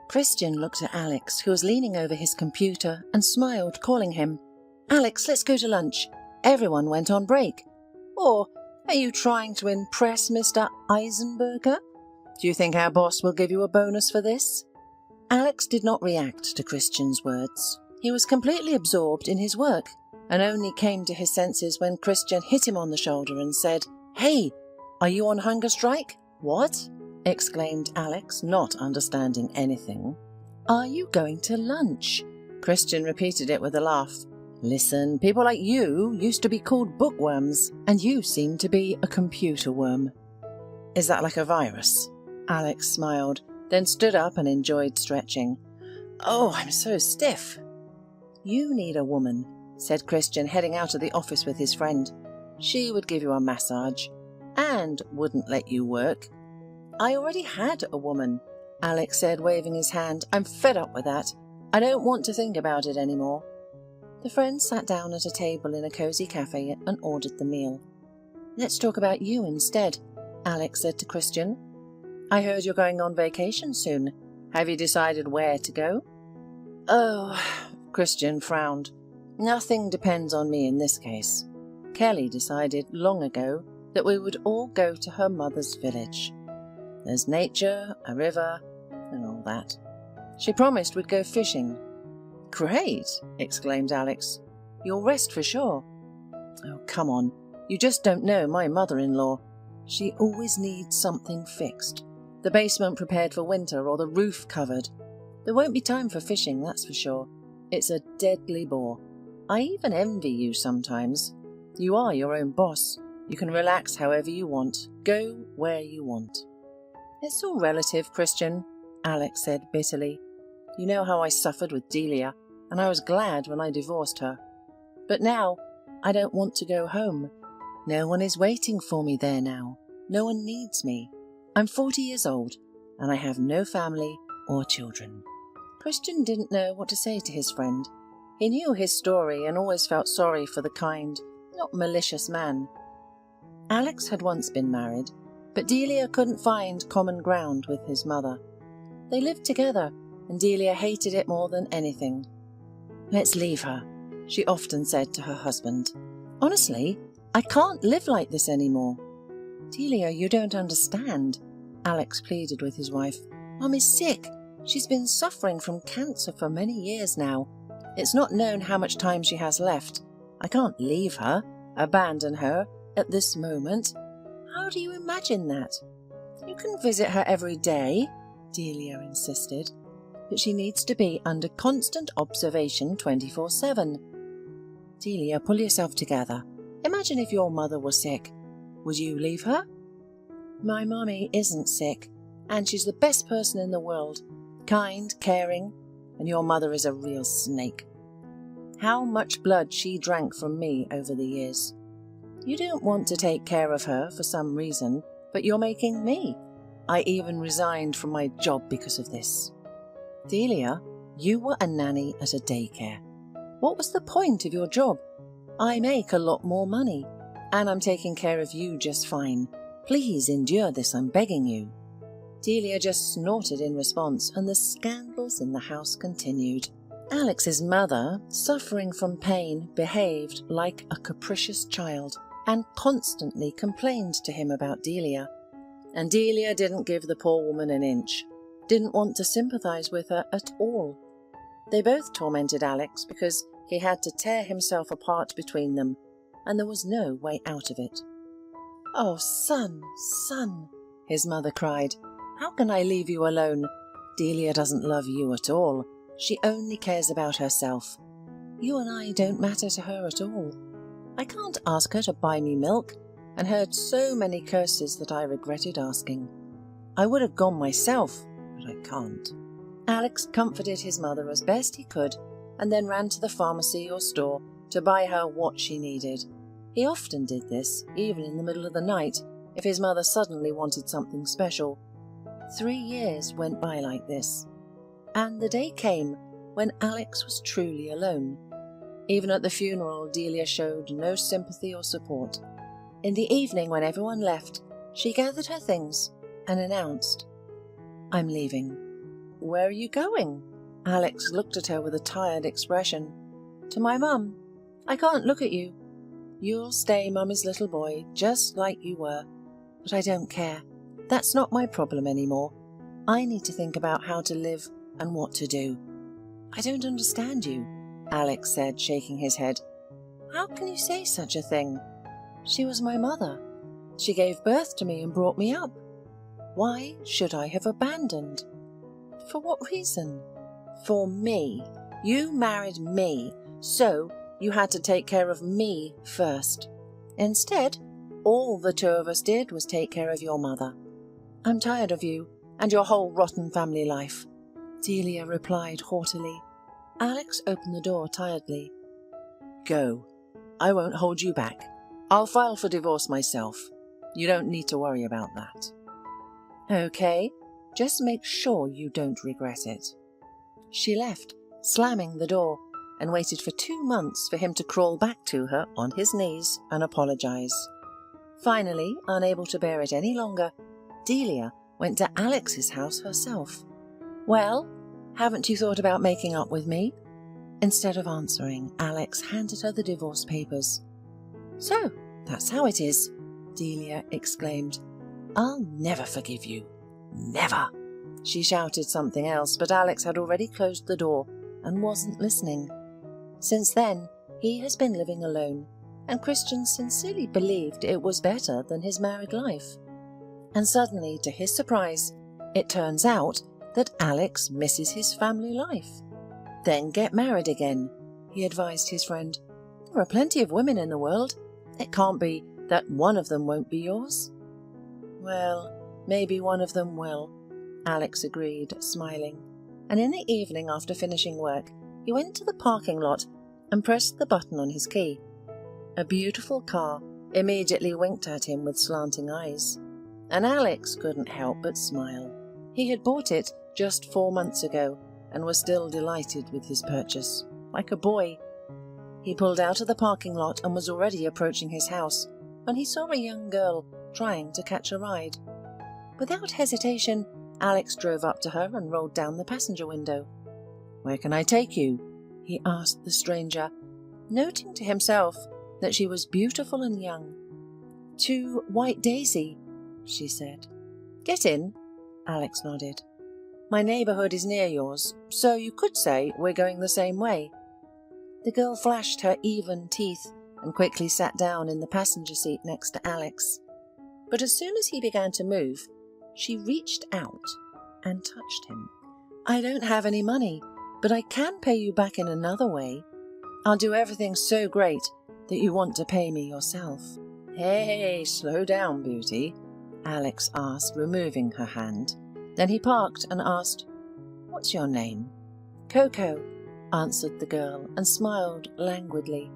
Christian looked at Alex, who was leaning over his computer, and smiled, calling him. "Alex, let's go to lunch. Everyone went on break." "Or are you trying to impress Mr. Eisenberger? Do you think our boss will give you a bonus for this?" Alex did not react to Christian's words. He was completely absorbed in his work, and only came to his senses when Christian hit him on the shoulder and said, "Hey, are you on hunger strike?" "What?" exclaimed Alex, not understanding anything. "Are you going to lunch?" Christian repeated it with a laugh. "Listen, people like you used to be called bookworms, and you seem to be a computer worm." "Is that like a virus?" Alex smiled, then stood up and enjoyed stretching. "Oh, I'm so stiff." "You need a woman," said Christian, heading out of the office with his friend. "She would give you a massage, and wouldn't let you work." "I already had a woman," Alex said, waving his hand. "I'm fed up with that. I don't want to think about it anymore." The friends sat down at a table in a cozy cafe and ordered the meal. "Let's talk about you instead," Alex said to Christian. "I heard you're going on vacation soon. Have you decided where to go?" "Oh," Christian frowned. "Nothing depends on me in this case. Kelly decided long ago that we would all go to her mother's village. There's nature, a river, and all that. She promised we'd go fishing." "Great!" exclaimed Alex. "You'll rest for sure." "Oh, come on. You just don't know my mother-in-law. She always needs something fixed. The basement prepared for winter or the roof covered. There won't be time for fishing, that's for sure. It's a deadly bore. I even envy you sometimes. You are your own boss. You can relax however you want, go where you want." "It's all relative, Christian," Alex said bitterly. "You know how I suffered with Delia, and I was glad when I divorced her. But now, I don't want to go home. No one is waiting for me there now. No one needs me. I'm 40 years old, and I have no family or children." Christian didn't know what to say to his friend. He knew his story and always felt sorry for the kind, not malicious man. Alex had once been married, but Delia couldn't find common ground with his mother. They lived together, and Delia hated it more than anything. "Let's leave her," she often said to her husband. "Honestly, I can't live like this anymore." "Delia, you don't understand," Alex pleaded with his wife. "Mum is sick. She's been suffering from cancer for many years now. It's not known how much time she has left. I can't leave her, abandon her, at this moment. How do you imagine that?" "You can visit her every day," Delia insisted, "but she needs to be under constant observation 24/7. "Delia, pull yourself together. Imagine if your mother was sick. Would you leave her?" "My mummy isn't sick, and she's the best person in the world. Kind, caring, and your mother is a real snake. How much blood she drank from me over the years. You don't want to take care of her for some reason, but you're making me. I even resigned from my job because of this." "Delia, you were a nanny at a daycare. What was the point of your job? I make a lot more money, and I'm taking care of you just fine. Please endure this, I'm begging you." Delia just snorted in response, and the scandals in the house continued. Alex's mother, suffering from pain, behaved like a capricious child and constantly complained to him about Delia. And Delia didn't give the poor woman an inch, didn't want to sympathize with her at all. They both tormented Alex because he had to tear himself apart between them, and there was no way out of it. "Oh, son, son," his mother cried, "how can I leave you alone? Delia doesn't love you at all. She only cares about herself. You and I don't matter to her at all. I can't ask her to buy me milk," and heard so many curses that I regretted asking. "I would have gone myself, but I can't." Alex comforted his mother as best he could, and then ran to the pharmacy or store to buy her what she needed. He often did this, even in the middle of the night, if his mother suddenly wanted something special. 3 years went by like this, and the day came when Alex was truly alone. Even at the funeral, Delia showed no sympathy or support. In the evening, when everyone left, she gathered her things and announced, "I'm leaving." where are you going? Alex looked at her with a tired expression. To my mum. I can't look at you. You'll stay Mummy's little boy, just like you were. But I don't care. That's not my problem anymore. I need to think about how to live and what to do. I don't understand you, Alex said, shaking his head. How can you say such a thing? She was my mother. She gave birth to me and brought me up. Why should I have abandoned? For what reason? For me. You married me, so you had to take care of me first. Instead, all the two of us did was take care of your mother. I'm tired of you and your whole rotten family life, Delia replied haughtily. Alex opened the door tiredly. Go. I won't hold you back. I'll file for divorce myself. You don't need to worry about that. Okay, just make sure you don't regret it. She left, slamming the door, and waited for 2 months for him to crawl back to her on his knees and apologize. Finally, unable to bear it any longer, Delia went to Alex's house herself. Well, haven't you thought about making up with me? Instead of answering, Alex handed her the divorce papers. So, that's how it is, Delia exclaimed. I'll never forgive you. Never. She shouted something else, but Alex had already closed the door and wasn't listening. Since then, he has been living alone, and Christian sincerely believed it was better than his married life. And suddenly, to his surprise, it turns out that Alex misses his family life. Then get married again, he advised his friend. There are plenty of women in the world. It can't be that one of them won't be yours. Well, maybe one of them will, Alex agreed, smiling. And in the evening after finishing work, he went to the parking lot and pressed the button on his key. A beautiful car immediately winked at him with slanting eyes, and Alex couldn't help but smile. He had bought it just 4 months ago and was still delighted with his purchase, like a boy. He pulled out of the parking lot and was already approaching his house when he saw a young girl trying to catch a ride. Without hesitation, Alex drove up to her and rolled down the passenger window. Where can I take you? He asked the stranger, noting to himself that she was beautiful and young. To White Daisy, she said. Get in, Alex nodded. My neighbourhood is near yours, so you could say we're going the same way. The girl flashed her even teeth and quickly sat down in the passenger seat next to Alex. But as soon as he began to move, she reached out and touched him. I don't have any money, but I can pay you back in another way. I'll do everything so great that you want to pay me yourself. Hey, slow down, beauty, Alex asked, removing her hand. Then he parked and asked, What's your name? Coco, answered the girl and smiled languidly.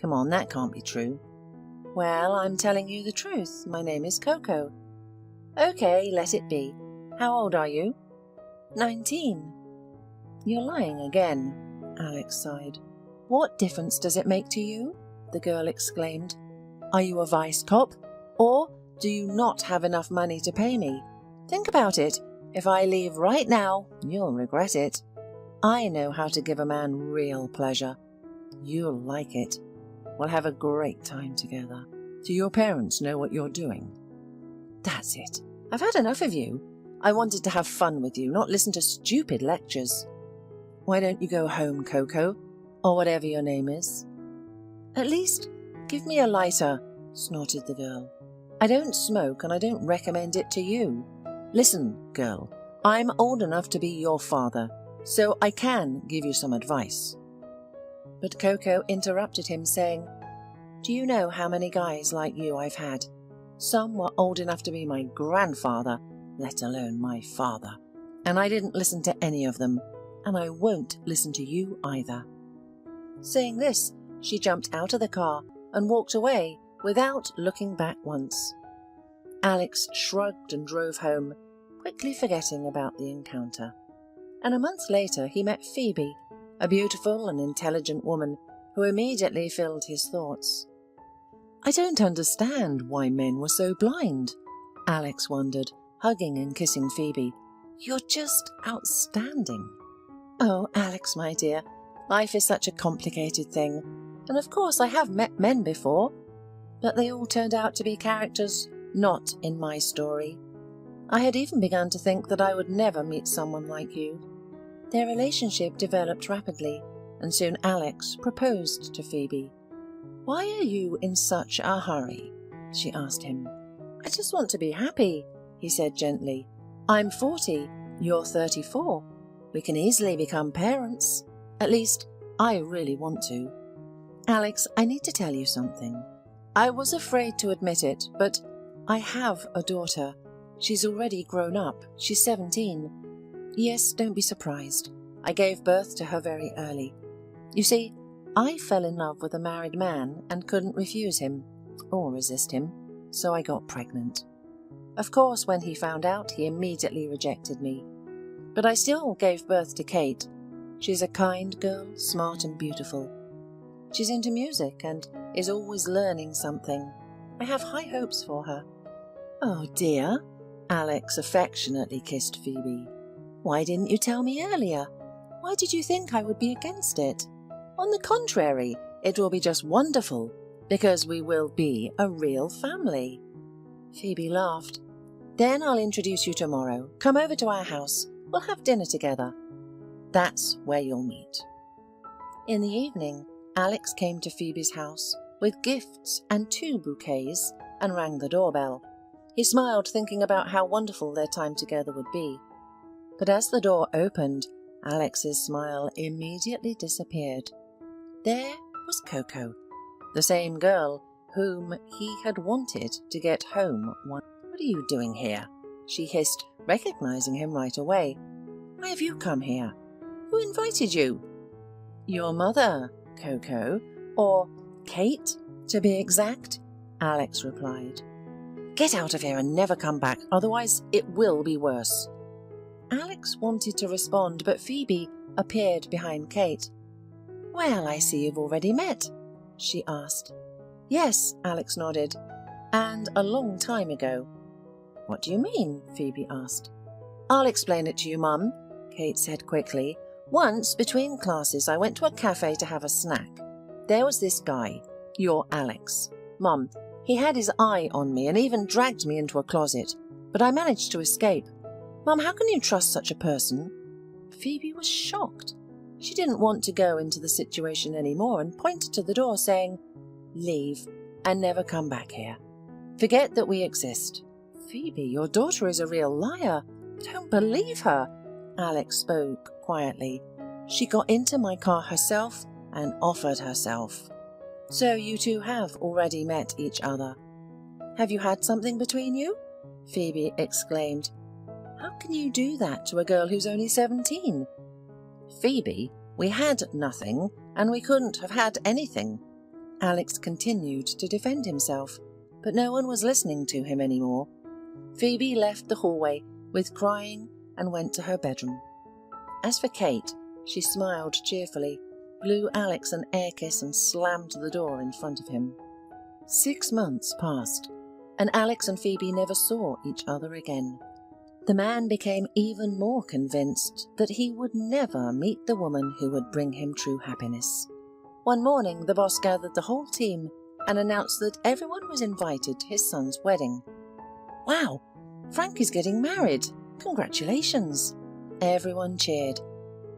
Come on, that can't be true. Well, I'm telling you the truth. My name is Coco. Okay, let it be. How old are you? 19. You're lying again, Alex sighed. What difference does it make to you? The girl exclaimed. Are you a vice cop? Or do you not have enough money to pay me? Think about it. If I leave right now, you'll regret it. I know how to give a man real pleasure. You'll like it. We'll have a great time together. Do your parents know what you're doing? That's it. I've had enough of you. I wanted to have fun with you, not listen to stupid lectures. Why don't you go home, Coco? Or whatever your name is. At least, give me a lighter, snorted the girl. I don't smoke and I don't recommend it to you. Listen, girl, I'm old enough to be your father, so I can give you some advice. But Coco interrupted him, saying, Do you know how many guys like you I've had? Some were old enough to be my grandfather, let alone my father. And I didn't listen to any of them, and I won't listen to you either. Saying this, she jumped out of the car and walked away without looking back once. Alex shrugged and drove home, quickly forgetting about the encounter. And a month later he met Phoebe, a beautiful and intelligent woman who immediately filled his thoughts. I don't understand why men were so blind, Alex wondered, hugging and kissing Phoebe. You're just outstanding. Oh, Alex, my dear, life is such a complicated thing, and of course I have met men before, but they all turned out to be characters not in my story. I had even begun to think that I would never meet someone like you. Their relationship developed rapidly, and soon Alex proposed to Phoebe. Why are you in such a hurry? She asked him. I just want to be happy, he said gently. I'm 40, you're 34. We can easily become parents. At least, I really want to. Alex, I need to tell you something. I was afraid to admit it, but I have a daughter. She's already grown up. She's 17. Yes, don't be surprised. I gave birth to her very early. You see, I fell in love with a married man and couldn't refuse him, or resist him, so I got pregnant. Of course, when he found out, he immediately rejected me. But I still gave birth to Kate. She's a kind girl, smart and beautiful. She's into music and is always learning something. I have high hopes for her. Oh dear, Alex affectionately kissed Phoebe. Why didn't you tell me earlier? Why did you think I would be against it? On the contrary, it will be just wonderful, because we will be a real family. Phoebe laughed. Then I'll introduce you tomorrow. Come over to our house. We'll have dinner together. That's where you'll meet. In the evening, Alex came to Phoebe's house with gifts and 2 bouquets and rang the doorbell. He smiled, thinking about how wonderful their time together would be. But as the door opened, Alex's smile immediately disappeared. There was Coco, the same girl whom he had wanted to get home one. What are you doing here? She hissed, recognizing him right away. Why have you come here? Who invited you? Your mother, Coco, or Kate, to be exact, Alex replied. Get out of here and never come back, otherwise it will be worse. Alex wanted to respond, but Phoebe appeared behind Kate. Well, I see you've already met, she asked. Yes, Alex nodded, and a long time ago. What do you mean? Phoebe asked. I'll explain it to you, Mum, Kate said quickly. Once, between classes, I went to a cafe to have a snack. There was this guy, your Alex. Mum, he had his eye on me and even dragged me into a closet, but I managed to escape. Mum, how can you trust such a person? Phoebe was shocked. She didn't want to go into the situation anymore and pointed to the door, saying, Leave and never come back here. Forget that we exist. Phoebe, your daughter is a real liar. Don't believe her. Alex spoke quietly. She got into my car herself and offered herself. So you two have already met each other. Have you had something between you? Phoebe exclaimed. How can you do that to a girl who's only 17? Phoebe, we had nothing, and we couldn't have had anything. Alex continued to defend himself, but no one was listening to him anymore. Phoebe left the hallway with crying and went to her bedroom. As for Kate, she smiled cheerfully, blew Alex an air kiss and slammed the door in front of him. 6 months passed, and Alex and Phoebe never saw each other again. The man became even more convinced that he would never meet the woman who would bring him true happiness. One morning, the boss gathered the whole team and announced that everyone was invited to his son's wedding. Wow, Frank is getting married. Congratulations. Everyone cheered.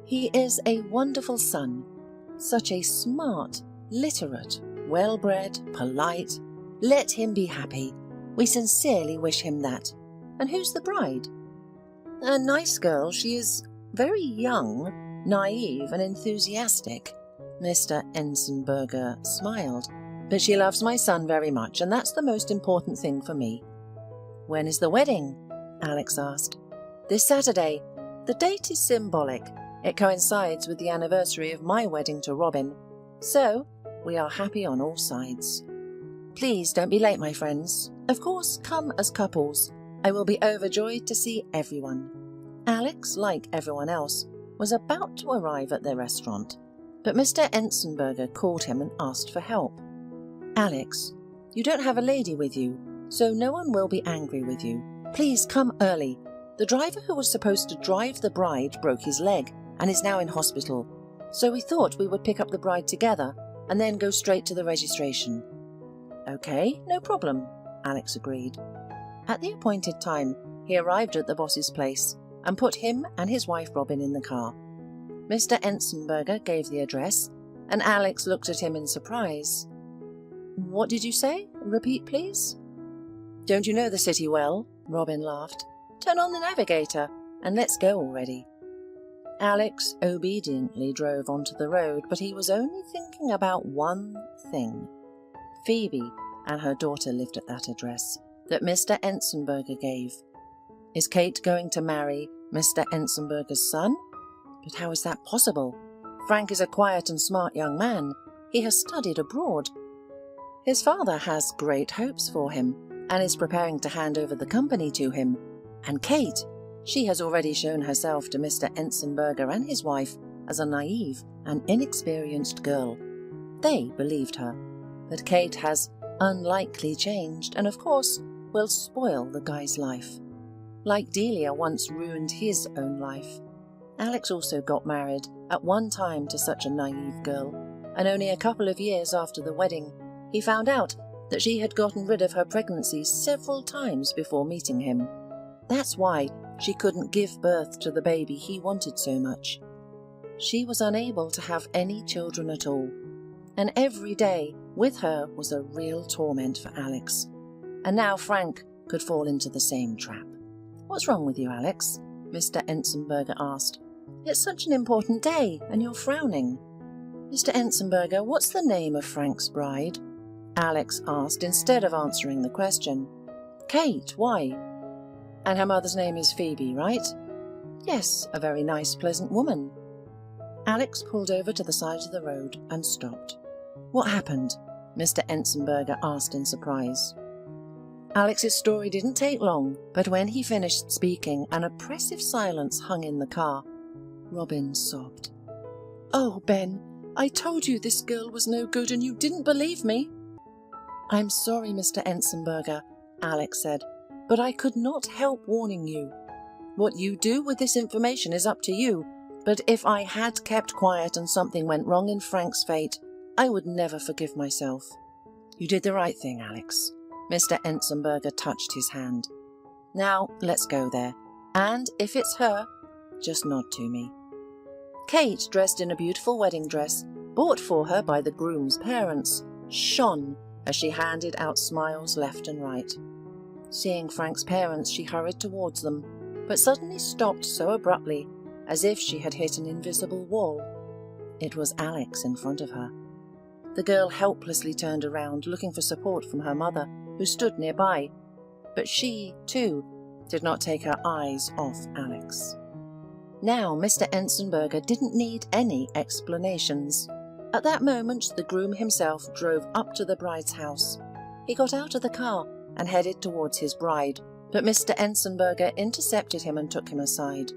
He is a wonderful son. Such a smart, literate, well-bred, polite. Let him be happy. We sincerely wish him that. And who's the bride? A nice girl. She is very young, naive and enthusiastic. Mr. Ensenberger smiled. But she loves my son very much, and that's the most important thing for me. When is the wedding? Alex asked. This Saturday. The date is symbolic. It coincides with the anniversary of my wedding to Robin. So, we are happy on all sides. Please don't be late, my friends. Of course, come as couples. I will be overjoyed to see everyone. Alex, like everyone else, was about to arrive at their restaurant, but Mr. Ensenberger called him and asked for help. Alex, you don't have a lady with you, so no one will be angry with you. Please come early. The driver who was supposed to drive the bride broke his leg and is now in hospital, so we thought we would pick up the bride together and then go straight to the registration." "Okay, no problem," Alex agreed. At the appointed time, he arrived at the boss's place and put him and his wife Robin in the car. Mr. Ensenberger gave the address, and Alex looked at him in surprise. "What did you say? Repeat, please." "Don't you know the city well?" Robin laughed. "Turn on the navigator, and let's go already." Alex obediently drove onto the road, but he was only thinking about one thing. Phoebe and her daughter lived at that address that Mr. Ensenberger gave. Is Kate going to marry Mr. Ensenberger's son? But how is that possible? Frank is a quiet and smart young man. He has studied abroad. His father has great hopes for him and is preparing to hand over the company to him. And Kate, she has already shown herself to Mr. Ensenberger and his wife as a naive and inexperienced girl. They believed her, but Kate has unlikely changed and, of course, will spoil the guy's life. Like Delia once ruined his own life. Alex also got married at one time to such a naive girl, and only a couple of years after the wedding, he found out that she had gotten rid of her pregnancy several times before meeting him. That's why she couldn't give birth to the baby he wanted so much. She was unable to have any children at all, and every day with her was a real torment for Alex. And now Frank could fall into the same trap. "What's wrong with you, Alex?" Mr. Ensenberger asked. "It's such an important day, and you're frowning." "Mr. Ensenberger, what's the name of Frank's bride?" Alex asked instead of answering the question. "Kate, why?" "And her mother's name is Phoebe, right?" "Yes, a very nice, pleasant woman." Alex pulled over to the side of the road and stopped. "What happened?" Mr. Ensenberger asked in surprise. Alex's story didn't take long, but when he finished speaking, an oppressive silence hung in the car. Robin sobbed. "Oh, Ben, I told you this girl was no good and you didn't believe me." "I'm sorry, Mr. Ensenberger," Alex said, "but I could not help warning you. What you do with this information is up to you, but if I had kept quiet and something went wrong in Frank's fate, I would never forgive myself." "You did the right thing, Alex." Mr. Ensenberger touched his hand. "Now, let's go there. And if it's her, just nod to me." Kate, dressed in a beautiful wedding dress, bought for her by the groom's parents, shone as she handed out smiles left and right. Seeing Frank's parents, she hurried towards them, but suddenly stopped so abruptly, as if she had hit an invisible wall. It was Alex in front of her. The girl helplessly turned around, looking for support from her mother, who stood nearby, but she, too, did not take her eyes off Alex. Now Mr. Ensenberger didn't need any explanations. At that moment, the groom himself drove up to the bride's house. He got out of the car and headed towards his bride, but Mr. Ensenberger intercepted him and took him aside.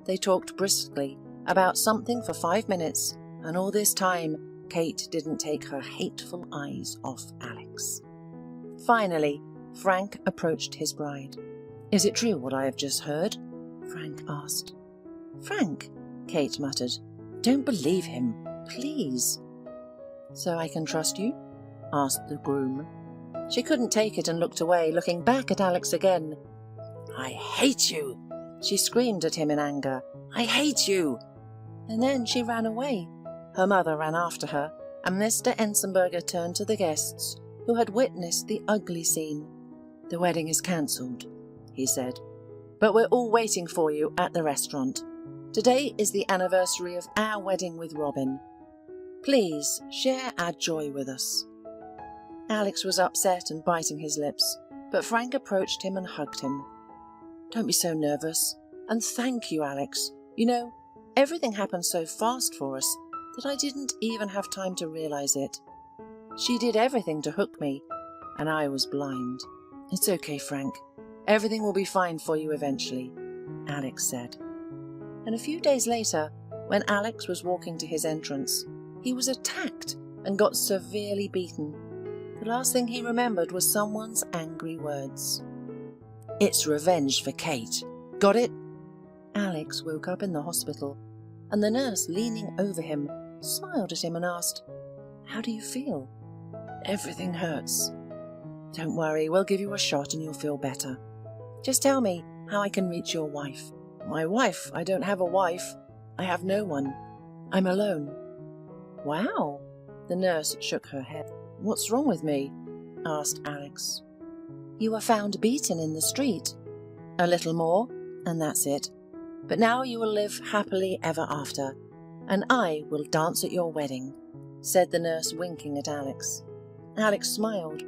They talked briskly about something for 5 minutes, and all this time, Kate didn't take her hateful eyes off Alex. Finally, Frank approached his bride. "Is it true what I have just heard?" Frank asked. "Frank," Kate muttered, "don't believe him, please." "So I can trust you?" asked the groom. She couldn't take it and looked away, looking back at Alex again. "I hate you!" she screamed at him in anger. "I hate you!" And then she ran away. Her mother ran after her, and Mr. Ensenberger turned to the guests, who had witnessed the ugly scene. "The wedding is cancelled," he said, "but we're all waiting for you at the restaurant. Today is the anniversary of our wedding with Robin. Please share our joy with us." Alex was upset and biting his lips, but Frank approached him and hugged him. "Don't be so nervous, and thank you, Alex. You know, everything happened so fast for us that I didn't even have time to realize it. She did everything to hook me, and I was blind." "It's okay, Frank. Everything will be fine for you eventually," Alex said. And a few days later, when Alex was walking to his entrance, he was attacked and got severely beaten. The last thing he remembered was someone's angry words. "It's revenge for Kate. Got it? Alex woke up in the hospital, and the nurse, leaning over him, smiled at him and asked, "How do you feel?" "Everything hurts." "Don't worry, we'll give you a shot and you'll feel better. Just tell me how I can reach your wife." "My wife? I don't have a wife. I have no one. I'm alone." "Wow." The nurse shook her head. "What's wrong with me?" asked Alex. "You were found beaten in the street. A little more, and that's it. But now you will live happily ever after, and I will dance at your wedding," said the nurse, winking at Alex. Alex smiled.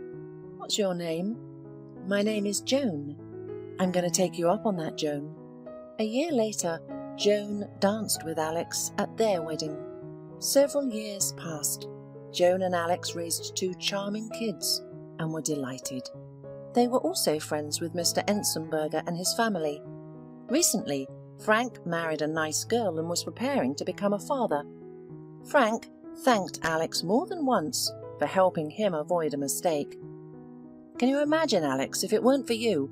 "What's your name?" "My name is Joan." "I'm going to take you up on that, Joan." A year later, Joan danced with Alex at their wedding. Several years passed. Joan and Alex raised 2 charming kids and were delighted. They were also friends with Mr. Ensenberger and his family. Recently, Frank married a nice girl and was preparing to become a father. Frank thanked Alex more than once for helping him avoid a mistake. "Can you imagine, Alex, if it weren't for you,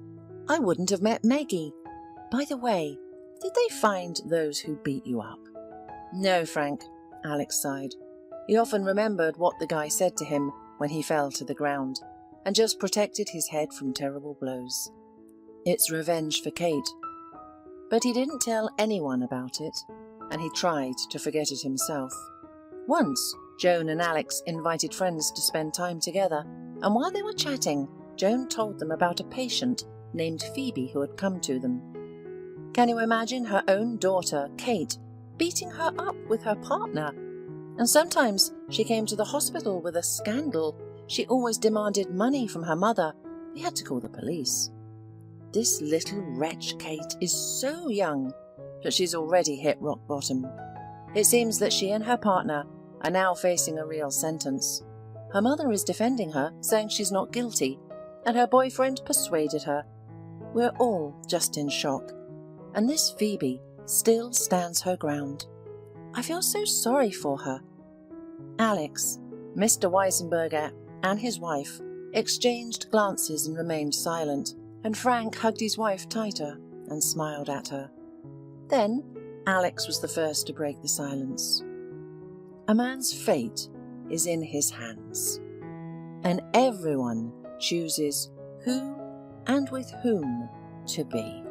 I wouldn't have met Maggie. By the way, did they find those who beat you up?" "No, Frank," Alex sighed. He often remembered what the guy said to him when he fell to the ground, and just protected his head from terrible blows. It's revenge for Kate. But he didn't tell anyone about it, and he tried to forget it himself. Once, Joan and Alex invited friends to spend time together, and while they were chatting, Joan told them about a patient named Phoebe who had come to them. Can you imagine her own daughter, Kate, beating her up with her partner? And sometimes she came to the hospital with a scandal. She always demanded money from her mother. We had to call the police. This little wretch, Kate, is so young, but she's already hit rock bottom. It seems that she and her partner are now facing a real sentence. Her mother is defending her, saying she's not guilty, and her boyfriend persuaded her. We're all just in shock, and this Phoebe still stands her ground. I feel so sorry for her. Alex, Mr. Weisenberger, and his wife exchanged glances and remained silent, and Frank hugged his wife tighter and smiled at her. Then Alex was the first to break the silence. A man's fate is in his hands, and everyone chooses who and with whom to be.